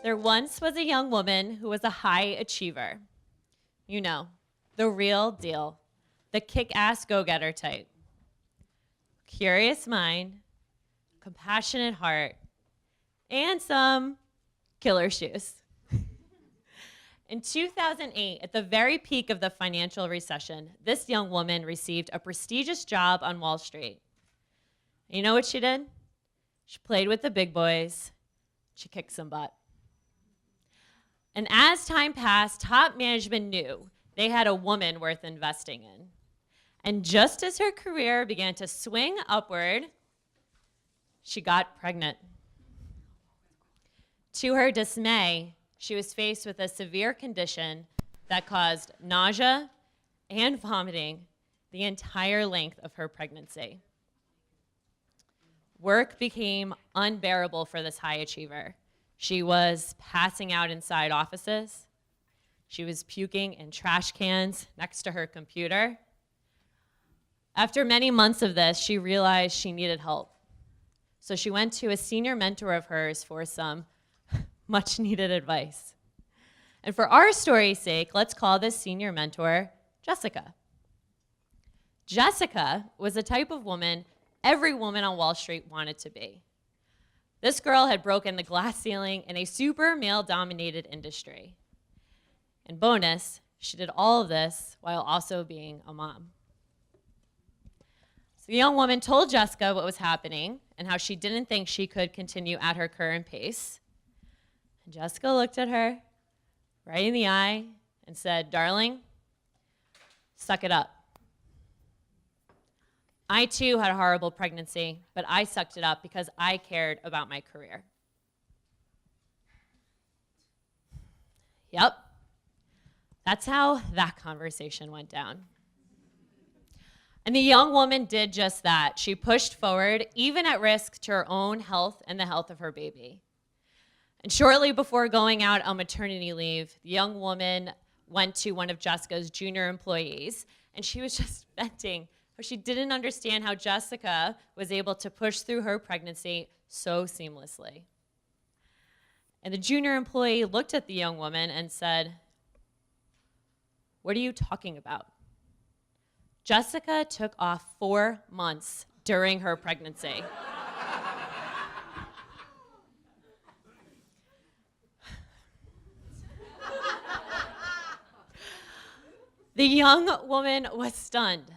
There once was a young woman who was a high achiever. You know, the real deal, the kick-ass go-getter type. Curious mind, compassionate heart, and some killer shoes. In 2008, at the very peak of the financial recession, this young woman received a prestigious job on Wall Street. And you know what she did? She played with the big boys. She kicked some butt. And as time passed, top management knew they had a woman worth investing in. And just as her career began to swing upward, she got pregnant. To her dismay, she was faced with a severe condition that caused nausea and vomiting the entire length of her pregnancy. Work became unbearable for this high achiever. She was passing out inside offices. She was puking in trash cans next to her computer. After many months of this, she realized she needed help. So she went to a senior mentor of hers for some much needed advice. And for our story's sake, let's call this senior mentor Jessica. Jessica was the type of woman every woman on Wall Street wanted to be. This girl had broken the glass ceiling in a super male-dominated industry. And bonus, she did all of this while also being a mom. So the young woman told Jessica what was happening and how she didn't think she could continue at her current pace. And Jessica looked at her right in the eye and said, "Darling, suck it up. I too had a horrible pregnancy, but I sucked it up because I cared about my career." Yep, that's how that conversation went down. And the young woman did just that. She pushed forward, even at risk to her own health and the health of her baby. And shortly before going out on maternity leave, the young woman went to one of Jessica's junior employees, and she was just venting. She didn't understand how Jessica was able to push through her pregnancy so seamlessly. And the junior employee looked at the young woman and said, "What are you talking about?" Jessica took off 4 months during her pregnancy. The young woman was stunned.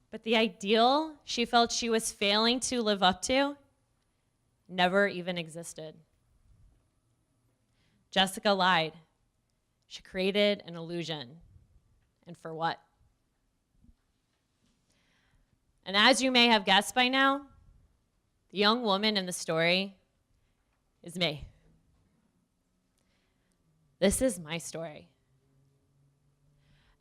But the ideal she felt she was failing to live up to never even existed. Jessica lied. She created an illusion. And for what? And as you may have guessed by now, the young woman in the story is me. This is my story.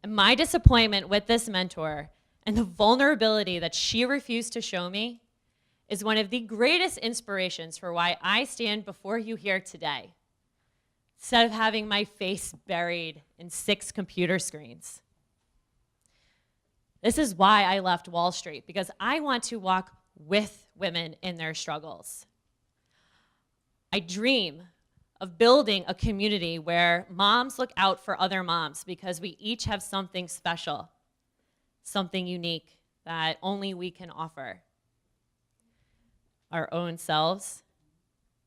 And my disappointment with this mentor and the vulnerability that she refused to show me is one of the greatest inspirations for why I stand before you here today, instead of having my face buried in 6 computer screens. This is why I left Wall Street, because I want to walk with women in their struggles. I dream of building a community where moms look out for other moms because we each have something special, something unique that only we can offer. Our own selves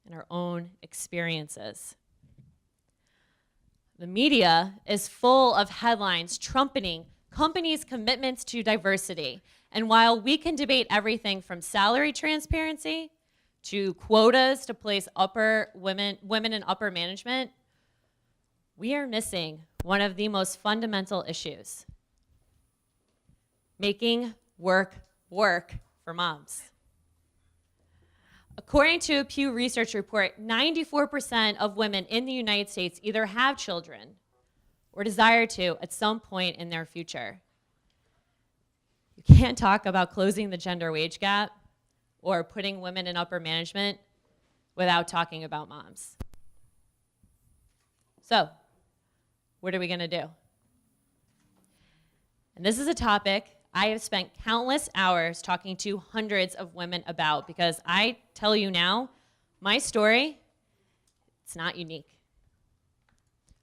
and our own experiences. The media is full of headlines trumpeting companies' commitments to diversity. And while we can debate everything from salary transparency to quotas to place women in upper management, we are missing one of the most fundamental issues: making work for moms. According to a Pew Research report, 94% of women in the United States either have children or desire to at some point in their future. You can't talk about closing the gender wage gap or putting women in upper management without talking about moms. So, what are we gonna do? And this is a topic I have spent countless hours talking to hundreds of women about, because I tell you now, my story It's not unique.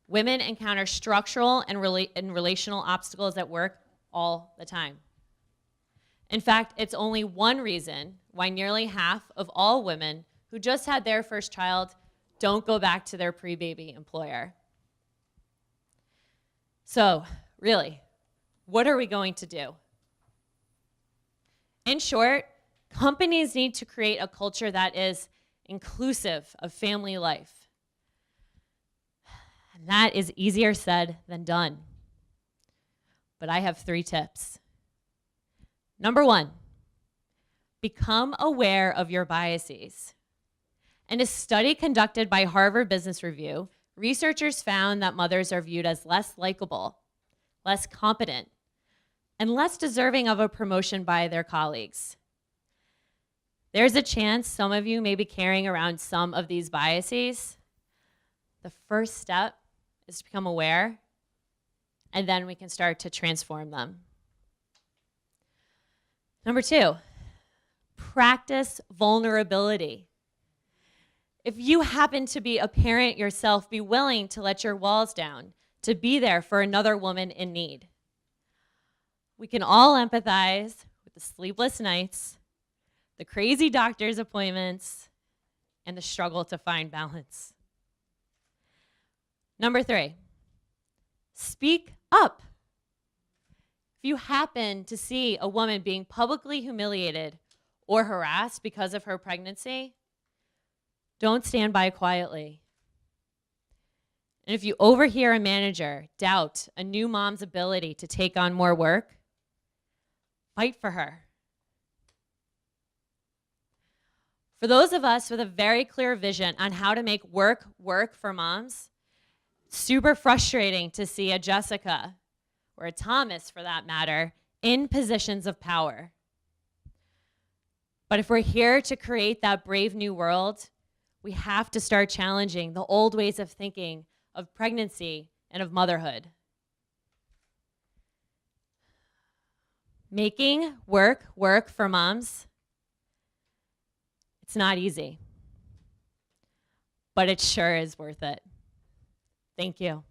Women encounter structural and relational obstacles at work all the time. In fact, it's only one reason why nearly half of all women who just had their first child don't go back to their pre-baby employer. So, really, what are we going to do? In short, companies need to create a culture that is inclusive of family life. And that is easier said than done. But I have 3 tips. Number 1, become aware of your biases. In a study conducted by Harvard Business Review, researchers found that mothers are viewed as less likable, less competent, and less deserving of a promotion by their colleagues. There's a chance some of you may be carrying around some of these biases. The first step is to become aware, and then we can start to transform them. Number 2, practice vulnerability. If you happen to be a parent yourself, be willing to let your walls down, to be there for another woman in need. We can all empathize with the sleepless nights, the crazy doctor's appointments, and the struggle to find balance. Number 3, speak up. If you happen to see a woman being publicly humiliated or harassed because of her pregnancy, don't stand by quietly. And if you overhear a manager doubt a new mom's ability to take on more work, fight for her. For those of us with a very clear vision on how to make work work for moms, super frustrating to see a Jessica, or a Thomas for that matter, in positions of power. But if we're here to create that brave new world, we have to start challenging the old ways of thinking of pregnancy and of motherhood. Making work work for moms, it's not easy, but it sure is worth it. Thank you.